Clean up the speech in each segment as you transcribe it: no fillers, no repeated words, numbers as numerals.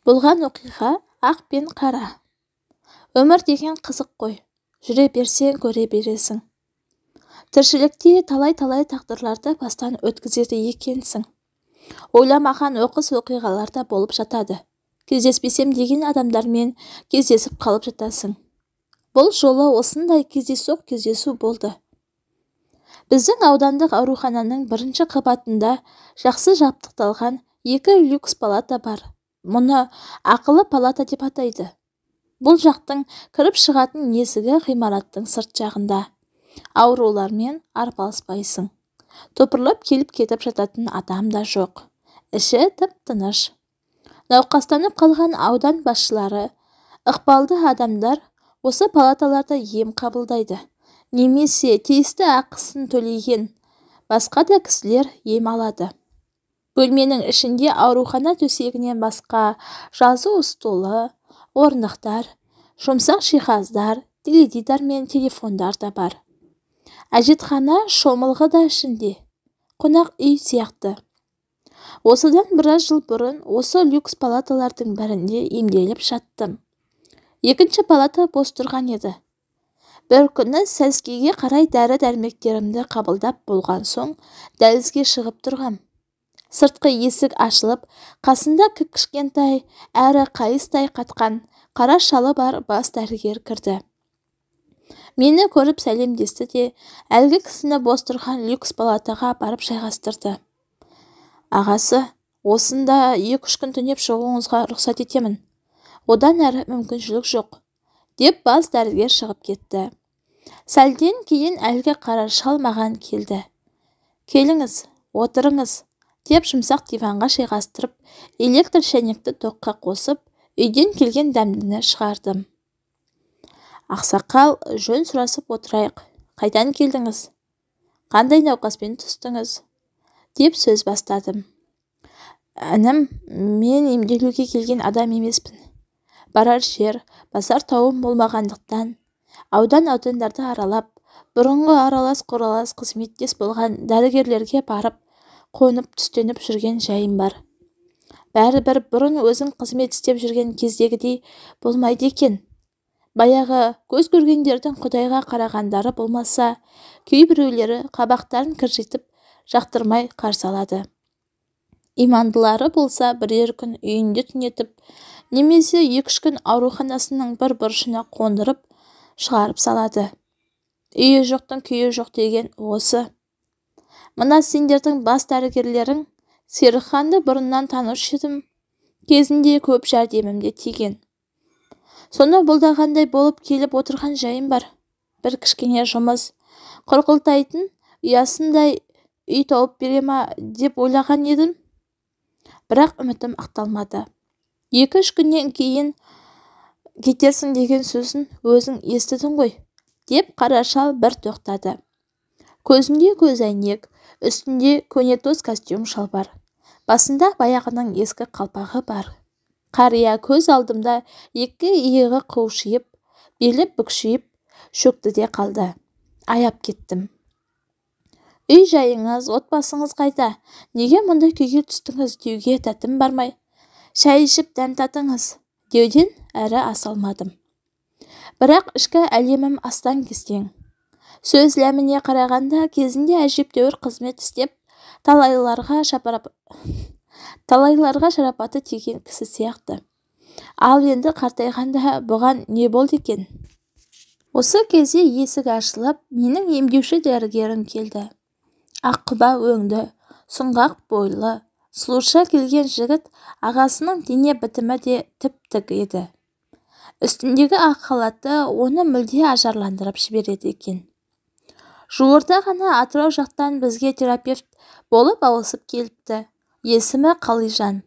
Болған оқиға ақ пен қара. Өмір деген қызық қой. Жүре берсең көре бересің. Тіршілікте талай-талай тағдырларды бастан өткізеді екенсің. Ойламаған оқыс оқиғалар да болып жатады. Кездеспесем деген адамдармен кездесіп қалып жатасың. Бұл жолы осындай кездесу болды. Біздің аудандық аурухананың бірінші қабатында жақсы жабдықталған 2 люкс палата бар. Мұны ақылы палата деп атайды. Бұл жақтың кіріп шығатын есігі ғимараттың сырт жағында. Аурулармен арпалыспайсың. Топырлап келіп кетіп жататын адам да жоқ. Іші тып-тыныш. Науқастанып қалған аудан басшылары, ықпалды адамдар осы палаталарда ем қабылдайды. Немесе тиісті ақысын төлеген басқа да кісілер ем алады. Бөлменің ішінде аурухана төсегінен басқа жазу столы, орындықтар, жұмсақ жиһаздар, теледидар мен телефондар да бар. Әжетхана шомылғы да ішінде. Қонақ үй сияқты. Осыдан біраз жыл бұрын осы люкс палаталардың бірінде емделіп жаттым. Екінші палата бос тұрған еді. Бір күні сәскеге қарай дәрі-дәрмектерімді қабылдап болған соң дәлізге шығып тұрғам. Сыртқы есік ашылып, қасында кішкентай әрі қайыстай қатқан қара шалы бар бас дәрігер кірді. Мені көріп сәлемдесті де әлгі кісіні бос тұрған люкс палатаға барып жайғастырды. Ағасы, осында 2-3 күн түнеп шығуыңызға рұқсат етемін. Одан әрі мүмкіншілік жоқ, деп бас дәрігер шығып кетті. Сәлден кейін әлгі қара шал маған келді. Келіңіз, отырыңыз, деп жұмсақ диванға жайғастырып, электр шайнекті тоққа қосып, үйден келген дәмдіні шығардым. Ақсақал, жөн сұрасып отырайық. Қайдан келдіңіз? Қандай науқаспен түстіңіз? Деп сөз бастадым. Інім, мен емделуге келген адам емеспін. Барар жер, басар тауым болмағандықтан, аудандарды аралап, бұрынғы аралас-құралас қызметтес болған дәрігерлерге барып, қонып түстеніп жүрген жайым бар. Бәрібір бұрын өзің қызмет істеп жүрген кездегідей болмайды екен. Баяғы көз көргендердің Құдайға қарағандары болмаса, кейбіреулері қабақтарын кіржитіп, жақтырмай қарсы алады. Имандылары болса бірер күн үйінде түнетіп, немесе 2-3 күн ауруханасының бір бұрышына қондырып, шығарып салады. Үйі жоқтың күйі жоқ деген осы. Мына сендердің бас дәрігерлерің, Серікханды бұрыннан танушы едім, кезінде көп жәрдемімде тиген. Соны бұлдағандай болып келіп отырған жайым бар. Бір кішкене жұмыс, құрқылтайтын ұясындай үй тауып бере ма деп ойлаған едім. Бірақ үмітім ақталмады. 2-3 күннен кейін кетерсің деген сөзін өзің естідің ғой, деп қара шал бір тоқтады. Көзінде көзәйнек, үстінде көнетоз костюм шалбар. Басында баяғының ескі қалпағы бар. Қария көз алдымда 2 иығы қушиып, белі бүкшиіп, шөкті де қалды. Аяп кеттім. Үй жайыңыз, отбасыңыз қайда? Неге мұндай күйге түстіңіз деуге тәтім бармай? Шай ішіп дәм татыңыз деуден әрі аса алмадым. Бірақ ішкі әлемім астан-кестең. Сөз ләміне қарағанда кезінде әжептәуір қызмет істеп, талайларға шарапаты тиген кісі сияқты. Ал енді қартайғанда бұған не болды екен? Осы кезде есік ашылып, менің емдеуші дәрігерім келді. Аққұба өңді, сұңғақ бойлы, сұлуша келген жігіт, ағасының дене бітімі де тіп-тік еді. Үстіндегі ақ халаты оны мүлде ажарландырып жібереді екен. Жуырда ғана Атырау жақтан бізге терапевт болып ауысып келіпті. Есімі Қалижан.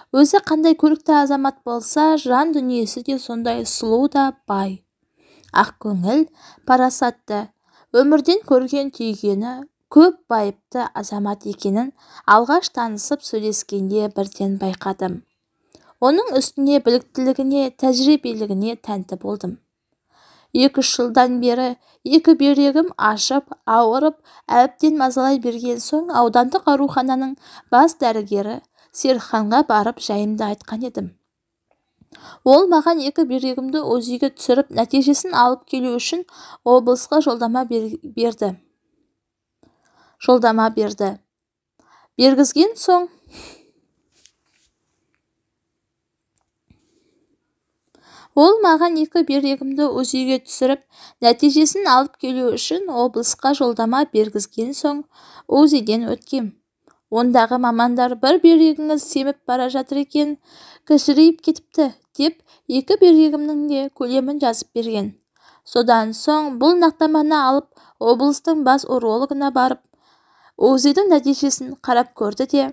Өзі қандай көрікті азамат болса, жан дүниесі де сондай сұлу да бай. Ақ көңіл, парасатты, өмірден көрген түйгені, көп байыпты азамат екенін алғаш танысып сөйлескенде бірден байқадым. Оның үстіне біліктілігіне, тәжірибелігіне тәнті болдым. 2-3 жылдан бері 2 бүйрегім ашып, ауырып, әбден мазалай берген соң аудандық аурухананың бас дәрігері Серікханға барып жайымды айтқан едім. Ол маған 2 бүйрегімді өз үйге түсіріп, нәтижесін алып келу үшін облысқа жолдама берді. Бергізген соң Ол маған 2 бүйрегімді өз үйге түсіріп, нәтижесін алып келу үшін облысқа жолдама бергізген соң УЗИден өткем. Ондағы мамандар бір бүйрегіңіз семіп бара жатыр екен, кішірейіп кетіпті деп 2 бүйрегімнің де көлемін жазып берген. Содан соң бұл нақтаманы алып облыстың бас урологына барып, УЗИдің нәтижесін қарап көрді де,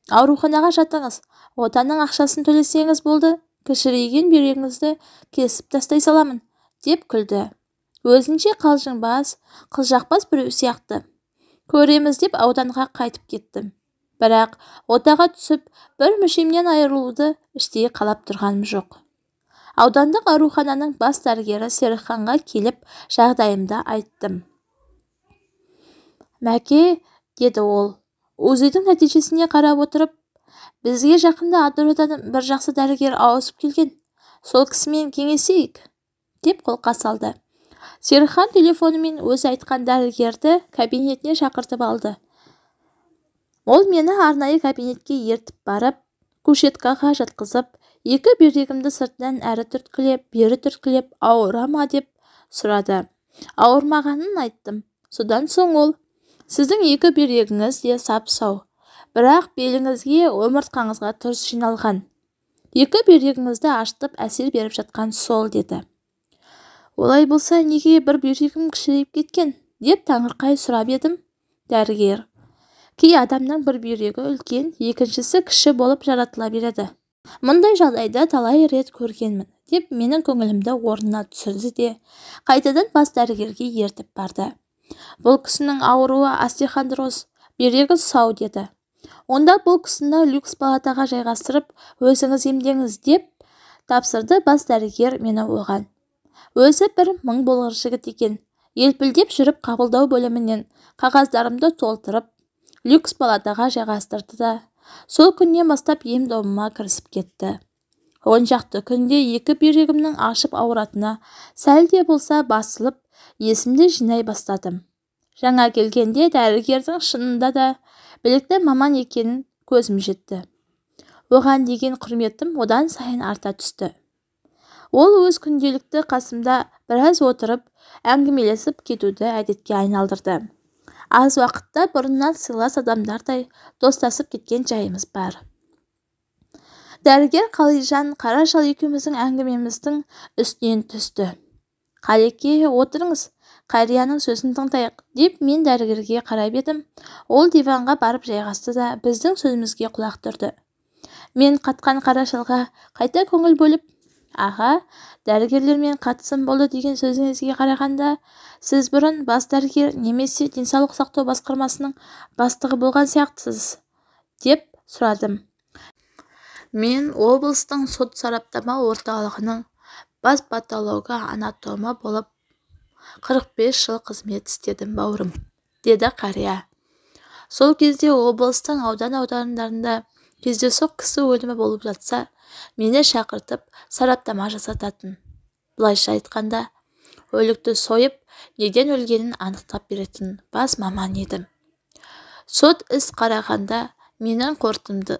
ауруханаға жатыңыз, отаның ақшасын төлесеңіз болды, кішірейген бүйрегіңізді кесіп тастай саламын, деп күлді. Өзінше қалжыңбас, қылжақбас біреу сияқты. Көреміз деп ауданға қайтып кеттім. Бірақ отаға түсіп, бір мүшемнен айырылуды іштей қалап тұрғаным жоқ. Аудандық аурухананың бас дәрігері Серікханға келіп, жағдайымды айттым. Мәке, деді ол, УЗИдің нәтижесіне қарап отырып, бізге жақында Атыраудан бір жақсы дәрігер ауысып келген. Сол кісімен кеңесейік, деп қолқа салды. Серікхан телефонымен өзі айтқан дәрігерді кабинетіне шақыртып алды. Ол мені арнайы кабинетке ертіп барып, кушеткаға жатқызып, 2 бүйрегімді сыртынан әрі түрткілеп, бері түрткілеп, ауыра ма деп сұрады. Ауырмағанын айттым. Содан соң ол, сіздің 2 бүйрегіңіз де сап-сау, бірақ беліңізге, омыртқаңызға тұз жиналған. 2 бүйрегіңізді ашытып әсер беріп жатқан сол, деді. Олай болса, неге бір бүйрегім кішірейіп кеткен, деп таңырқай сұрап едім. Дәрігер, кей адамның бір бүйрегі үлкен, екіншісі кіші болып жаратыла береді. Мұндай жағдайды талай рет көргенмін, деп менің көңілімді орнына түсірді де, қайтадан бас дәрігерге ертіп барды. Бұл кісінің ауруы остеохондроз, бүйрегі сау, деді. Онда бұл кісіні люкс палатаға жайғастырып, өзіңіз емдеңіз, деп тапсырды бас дәрігер мені оған. Өзі бір 1000 болғыр жігіт екен. Елпілдеп жүріп қабылдау бөлімінен қағаздарымды толтырып, люкс палатаға жайғастырды да, сол күннен бастап ем-домыма кірісіп кетті. 10 шақты күнде 2 бүйрегімнің ашып ауыратына сәл де болса басылып, есімді жинай бастадым. Жаңа келгенде дәрігердің шынында да білікті маман екенін көзім жетті. Оған деген құрметім одан сайын арта түсті. Ол өз күнделікті қасымда біраз отырып, әңгімелесіп кетуді әдетке айналдырды. Аз уақытта бұрыннан сыйлас адамдардай достасып кеткен жайымыз бар. Дәрігер Қалижан қара шал екеуміздің әңгімеміздің үстінен түсті. Қалеке, отырыңыз, қарияның сөзін тыңдайық, деп мен дәрігерге қарап едім. Ол диванға барып жайғасты да біздің сөзімізге құлақ түрді. Мен қатқан қара шалға қайта көңіл бөліп, аға, дәрігерлермен қатысым болды деген сөзіңізге қарағанда, сіз бұрын бас дәрігер немесе денсаулық сақтау басқармасының бастығы болған сияқтысыз, деп сұрадым. Мен облыстың сот сараптама орталығының бас патологы-анатомы болып 45 жыл қызмет істедім, бауырым, деді қария. Сол кезде облыстың аудандарында кездейсоқ кісі өлімі болып жатса, мені шақыртып сараптама жасататын. Бұлайша айтқанда, өлікті сойып, неден өлгенін анықтап беретін бас маман едім. Сот іс қарағанда менің қорытындымды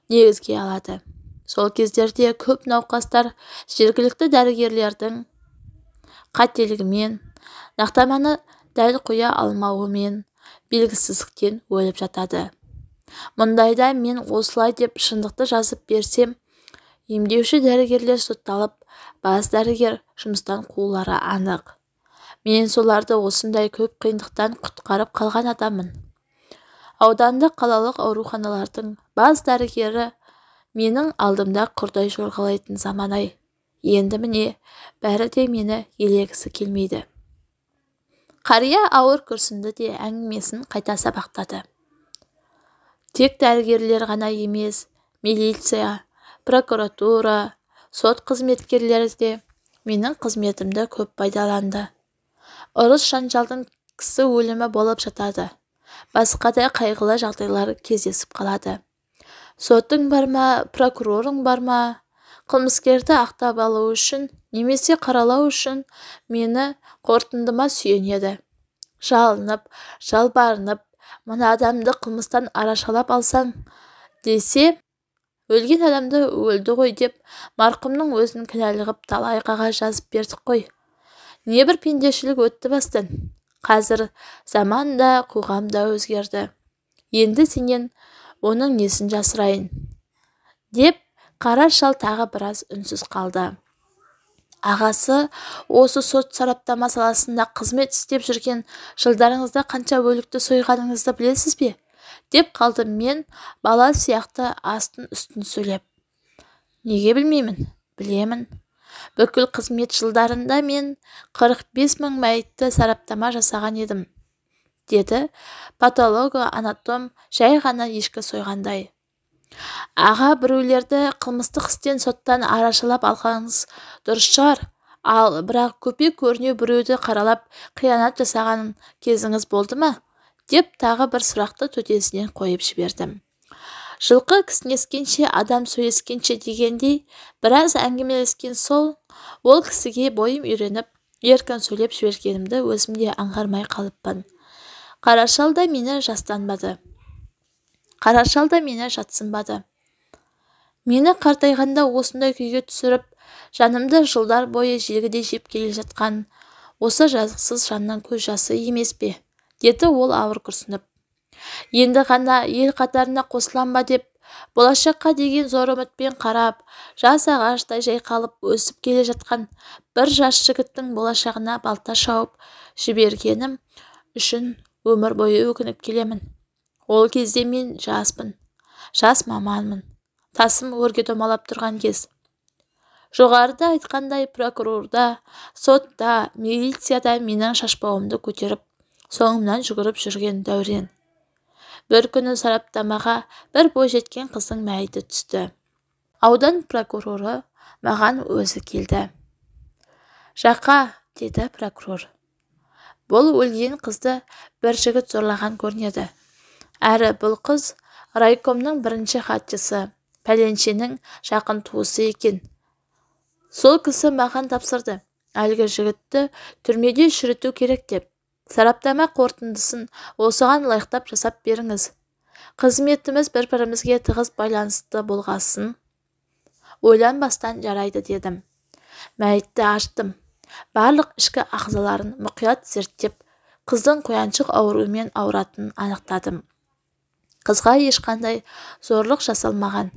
негізге алады. Сол кездерде көп науқастар жергілікті дәрігерлердің қателігімен, нақтаманы дәл қоя алмауымен, белгісіздіктен өліп жатады. Мұндайда мен осылай деп шындықты жазып берсем, емдеуші дәрігерлер сотталып, бас дәрігер жұмыстан қуылары анық. Мен соларды осындай көп қиындықтан құтқарып қалған адаммын. Аудандық қалалық ауруханалардың бас дәрігері менің алдымда құрдай жорғалайтын заман-ай. Енді міне, бәрі де мені елегісі келмейді. Қария ауыр күрсінді де әңгімесін қайта сабақтады. Тек дәрігерлер ғана емес, милиция, прокуратура, сот қызметкерлері де менің қызметімді көп пайдаланды. Ұрыс-жанжалдың кісі өлімі болып жатады. Басқа да қайғылы жағдайлар кездесіп қалады. Сотың бар ма, прокурорың бар ма, қылмыскерді ақтап алу үшін немесе қаралау үшін мені қорытындыма сүйенеді. Жалынып, жалбарынып, мына адамды қылмыстан арашалап алсаң десе, өлген адамды өлді ғой деп марқұмның өзін кінәлі қып талай қағаз жазып бердік қой. Небір пендешілік өтті бастан. Қазір заман да қоғам да өзгерді. Енді сенен оның несін жасырайын деп қара шал тағы біраз үнсіз қалды. Ағасы, осы сот сараптама саласында қызмет істеп жүрген жылдарыңызда қанша өлікті сойғаныңызды білесіз бе? Деп қалдым мен, бала сияқты астын үстін сөйлеп. Неге білмеймін? Білемін. Бүкіл қызмет жылдарында мен 45 мың мәйітті сараптама жасаған едім, деді патолого-анатом жай ғана ешкі сойғандай. Аға, біреулерді қылмыстық істен соттан арашалап алғаныңыз дұрыс шығар, ал бірақ көпе-көрнеу біреуді қаралап қиянат жасаған кезіңіз болды ма? Деп тағы бір сұрақты төтесінен қойып жібердім. Жылқы кісінескенше адам сөйлескенше дегендей, біраз әңгімелескен ол кісіге бойым үйреніп, еркін сөйлеп жібергенімді өзімде аңғармай қалыппын. Қарашал да мені жатсынбады. Мені қартайғанда осындай күйге түсіріп, жанымды жылдар бойы желгідей жеп келе жатқан осы жазықсыз жанның көз жасы емес пе? Деді ол ауыр күрсініп. Енді ғана ел қатарына қосылам ба деп, болашаққа деген зор үмітпен қарап, жас ағаштай жайқалып өсіп келе жатқан бір жас жігіттің болашағына балта шауып жібергенім үшін өмір бойы өкініп келемін. Ол кезде мен жаспын, жас маманмын, тасым өрге домалап тұрған кез. Жоғарыда айтқандай, прокурорда, сотта, милицияда менің шашпауымды көтеріп, соңымнан жүгіріп жүрген дәурен. Бір күні сараптамаға бір бойжеткен қыздың мәйіті түсті. Аудан прокуроры маған өзі келді. Жақа, деді прокурор. Бұл өлген қызды бір жігіт зорлаған көрінеді. Әрі бұл қыз райкомның бірінші хатшысы, пәленшенің жақын туысы екен. Сол кісі маған тапсырды, әлгі жігітті түрмеде шіріту керек деп. Сараптама қорытындысын осыған лайықтап жасап беріңіз. Қызметіміз бір-бірімізге тығыз байланысты болғасын ойланбастан жарайды дедім. Мәйітті аштым. Барлық ішкі ағзаларын мұқият зерттеп, қыздың қояншық ауруымен ауыратынын анықтадым. Қызға ешқандай зорлық жасалмаған.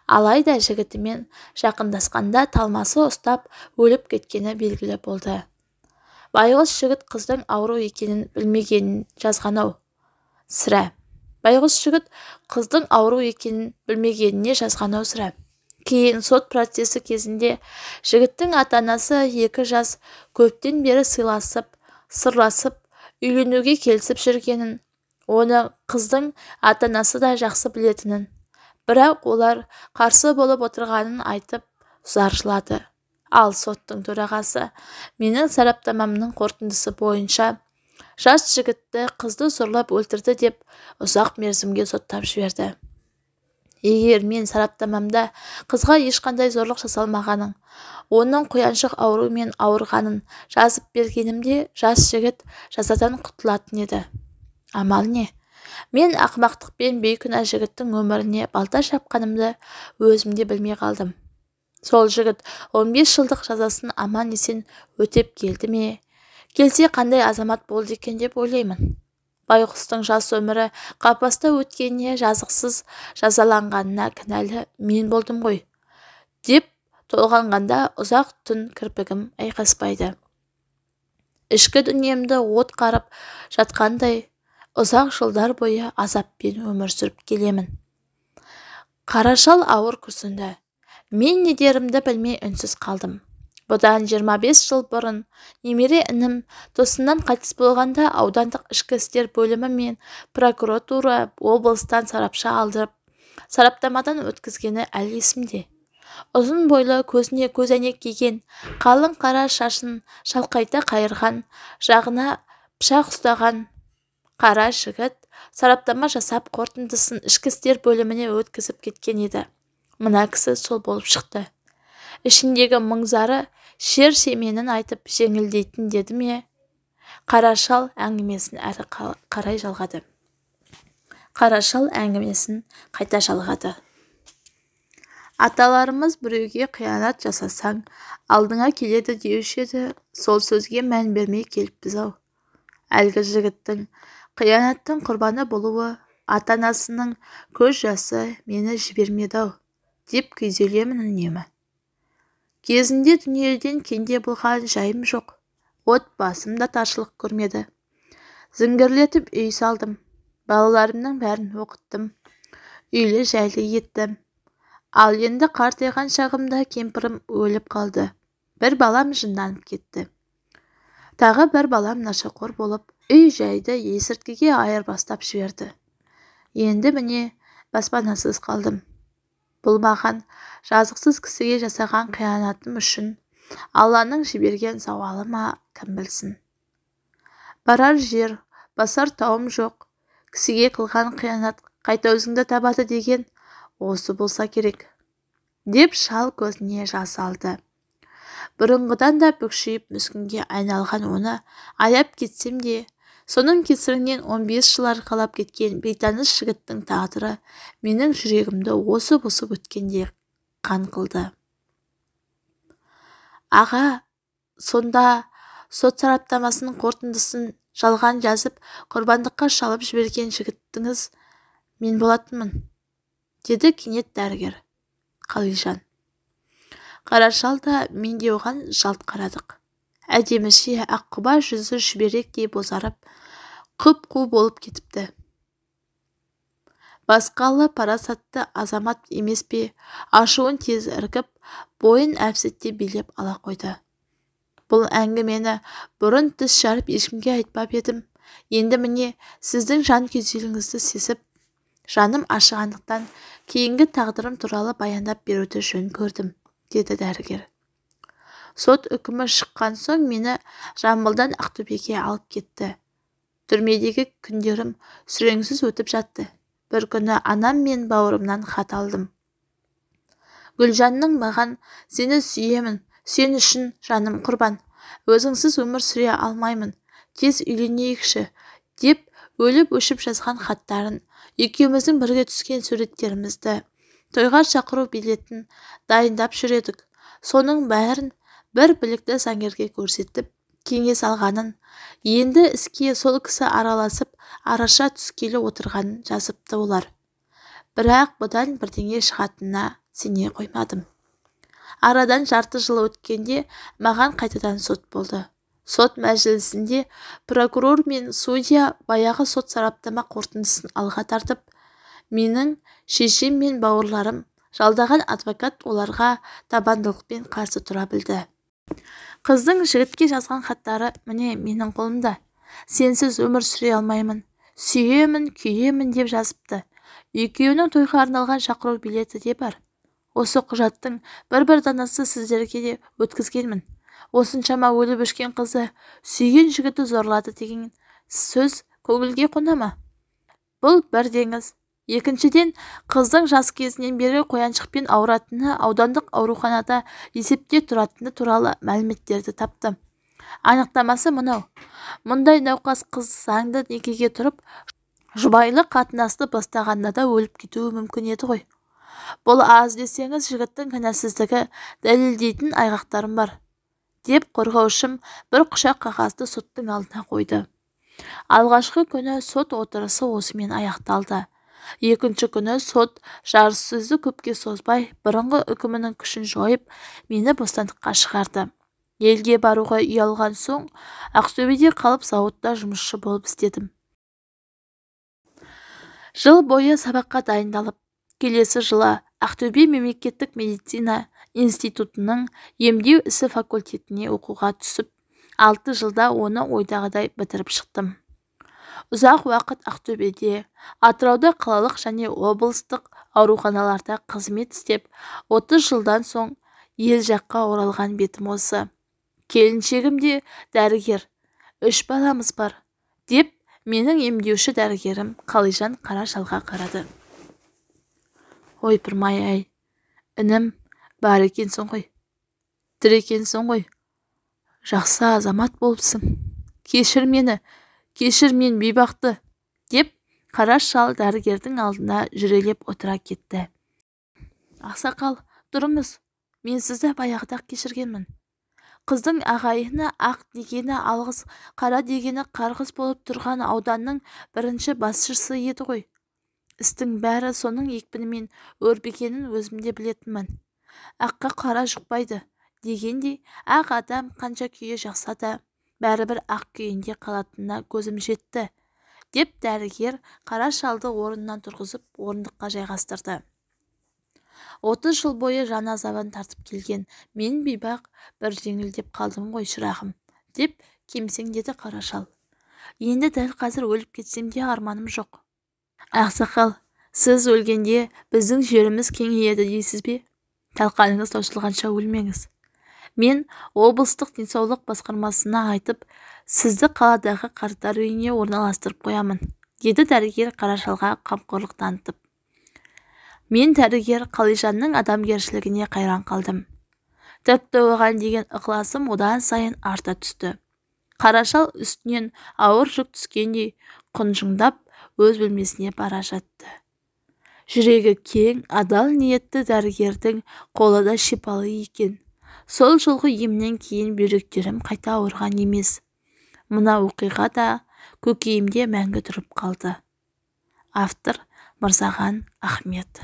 Алайда жігітімен жақындасқанда талмасы ұстап өліп кеткені белгілі болды. Байғұс жігіт қыздың ауру екенін білмегенін жазған-ау. Сірә. Байғұс жігіт қыздың ауру екенін білмегеніне жазған-ау сірә. Кейін сот процесі кезінде жігіттің ата-анасы 2 жас көптен бері сырласып, үйленуге келісіп жүргенін, оны қыздың ата-анасы да жақсы білетінін, бірақ олар қарсы болып отырғанын айтып заржылады. Ал соттың төрағасы менің сараптамамның қорытындысы бойынша жас жігітті қызды зорлап өлтірді деп ұзақ мерзімге соттап жіберді. Егер мен сараптамамда қызға ешқандай зорлық жасалмағанын, оның қояншық аурумен ауырғанын жазып бергенімде жас жігіт жазадан құтылатын еді. Амал не? Мен ақымақтықпен бейкүнә жігіттің өміріне балта шапқанымды өзімде білмей қалдым. Сол жігіт 15 жылдық жазасын аман-есен өтеп келді ме? Келсе қандай азамат болды екен деп ойлаймын. Байғұстың жас өмірі қапаста өткеніне, жазықсыз жазаланғанына кінәлі мен болдым ғой, деп толғанғанда ұзақ түн кірпігім айқаспайды. Ішкі дүниемді от қарып жатқандай ұзақ жылдар бойы азаппен өмір сүріп келемін. Қарашал ауыр күрсінді. Мен не дерімді білмей үнсіз қалдым. Бұдан 25 жыл бұрын немере інім тосыннан қайтыс болғанда аудандық ішкі істер бөлімі мен прокуратура облыстан сарапшы алдырып, сараптамадан өткізгені әлі есімде. Ұзын бойлы, көзіне көзәйнек киген, қалың қара шашын шалқайта қайырған, жағына пышақ ұстаған қара жігіт сараптама жасап қорытындысын ішкі істер бөліміне өткізіп кеткен еді. Мына кісі сол болып шықты. ішіндегі мұң-зары шер семенін айтып жеңілдейтін деді ме? Қара шал әңгімесін әрі қарай жалғады. Қайта жалғады. Аталарымыз біреуге қиянат жасасаң, алдыңа келеді деуші еді, сол сөзге мән бермей келіппіз-ау. Әлгі жігіттің қиянаттың құрбаны болуы, ата-анасының көз жасы мені жібермеді-ау, деп күйзелемін үнемі. Кезінде дүниеден кенде болған жайым жоқ. Отбасымда таршылық көрмеді. Зіңгірлетіп үй салдым. Балаларымның бәрін оқыттым. Үйлі жайлы еттім. Ал енді қартайған шағымда кемпірім өліп қалды. Бір балам жынданып кетті. Тағы бір балам нашақор болып, үй жайды есірткіге айырбастап жіберді. Енді міне баспанасыз қалдым. Бұл маған жазықсыз кісіге жасаған қиянатым үшін Алланың жіберген зауалы ма, кім білсін. Барар жер, басар тауым жоқ. Кісіге қылған қиянат қайта өзіңді табады деген осы болса керек. Деп шал көзіне жас алды. Бұрынғыдан да бүкшиіп мүскінге айналған оны аяп кетсем де, соның кесірінен 15 жыл арқалап кеткен бейтаныс жігіттің тағдыры менің жүрегімді осып өткенде қан қылды. Аға, сонда сот сараптамасының қорытындысын жалған жазып, құрбандыққа шалып жіберген жігіттіңіз мен болатынмын, деді кенет дәрігер Қалижан. Қара шал да мен де оған жалт қарадық. Әдеміше аққұба жүзі жіберектей бозарып, құп-қу болып кетіпті. Басқалы парасатты азамат емес пе, ашуын тез іркіп, бойын әпсетте билеп ала қойды. Бұл әңгімені бұрын тіс жарып ешкімге айтпап едім. Енді міне сіздің жан күйзеліңізді сезіп, жаным ашығандықтан кейінгі тағдырым туралы баяндап беруді жөн көрдім, деді дәрігер. Сот үкімі шыққан соң мені Жамбылдан Ақтөбеге алып кетті. Түрмедегі күндерім сүреңсіз өтіп жатты. Бір күні анам мен бауырымнан хат алдым. Гүлжанның маған сені сүйемін, сен үшін жаным құрбан. Өзіңсіз өмір сүре алмаймын. Тез үйленейікші, деп өліп-өшіп жазған хаттарын, екеуміздің бірге түскен суреттерімізді, тойға шақыру билетін дайындап жүредік. Соның бәрін бір білікті заңгерге көрсетіп, кеңес алғанын, енді іске сол кісі араласып, араша түскелі отырғанын жазыпты олар. Бірақ бұдан бірдеңе шығатынына сене қоймадым. Арадан жарты жыл өткенде маған қайтадан сот болды. Сот мәжілісінде прокурор мен судья баяғы сот сараптама қорытындысын алға тартып, менің шешем мен бауырларым жалдаған адвокат оларға табандылықпен қарсы тұра білді. Қыздың жігітке жазған хаттары міне менің қолымда. Сенсіз өмір сүре алмаймын, сүйемін, күйемін деп жазыпты. Екеуінің тойға арналған шақыру билеті де бар. Осы құжаттың бір данасы сіздерге де өткізгенмін. Осыншама өліп өшкен қызы сүйген жігіті зорлады деген сөз көңілге қона ма? Бұл бірдеңіз. Екіншіден, қыздың жас кезінен бері қояншықпен ауыратыны, аудандық ауруханада есепте тұратыны туралы мәліметтерді тапты. Анықтамасы мынау. Мұндай науқас қыз заңды некеге тұрып, жұбайлы қатынасты бастағанда да өліп кетуі мүмкін еді ғой. Бұл аз десеңіз жігіттің кінәсіздігі дәлелдейтін айғақтарым бар, деп қорғаушым бір құшақ қағазды соттың алдына қойды. Алғашқы күні сот отырысы осымен аяқталды. Екінші күні сот жарыссөзді көпке созбай, бұрынғы үкімінің күшін жойып, мені бостандыққа шығарды. Елге баруға үй алған соң, Ақтөбеде қалып зауытта жұмысшы болып істедім. Жыл бойы сабаққа дайындалып, келесі жылы Ақтөбе мемлекеттік медицина институтының емдеу ісі факультетіне оқуға түсіп, 6 жылда оны ойдағыдай бітіріп шықтым. Ұзақ уақыт Ақтөбеде, Атырауда қалалық және облыстық ауруханаларда қызмет істеп, 30 жылдан соң ел жаққа оралған бетім осы. Келіншегім де дәрігер, 3 баламыз бар, деп менің емдеуші дәрігерім Қалижан қара шалға қарады. Ойпырмай-ай, інім бар екенсің ғой. тірі екенсің ғой, жақсы азамат болыпсың. Кешір мені, кешір мен бейбақты, деп қара шал дәрігердің алдына жүрелеп отыра кетті. Ақсақал, тұрыңыз, мен сізді баяғыда кешіргенмін. Қыздың ағайыны ақ дегені алғыс, қара дегені қарғыс болып тұрған ауданның бірінші басшысы еді ғой. Істің бәрі соның екпінімен өрбігенін өзімде білетінмін. Аққа қара жұқпайды дегендей, ақ адам қанша күйе жақса да бәрібір ақ күйінде қалатынына көзім жетті, деп дәрігер қара шалды орнынан тұрғызып орындыққа жайғастырды. 30 жыл бойы жан азабын тартып келген мен бейбақ бір жеңілдеп қалдым ғой шырағым, деп кемсеңдеді қара шал. Енді дәл қазір өліп кетсем де арманым жоқ. Ақсақал, сіз өлгенде біздің жеріміз кеңейеді дейсіз бе? Талқаныңыз таусылғанша өлмеңіз. Мен облыстық денсаулық басқармасына айтып, сізді қаладағы қарттар үйіне орналастырып қоямын, деді дәрігер қара шалға қамқорлық танытып. Мен дәрігер Қалижанның адамгершілігіне қайран қалдым. Тіпті оған деген ықыласым одан сайын арта түсті. Қара шал үстінен ауыр жүк түскендей құнжыңдап өз бөлмесіне бара жатты. Жүрегі кең, адал ниетті дәрігердің қолы да шипалы екен. Сол жылғы емнен кейін бүйректерім қайта ауырған емес. Мына оқиға да көкейімде мәңгі тұрып қалды. Автор Мырзахан Ахмет.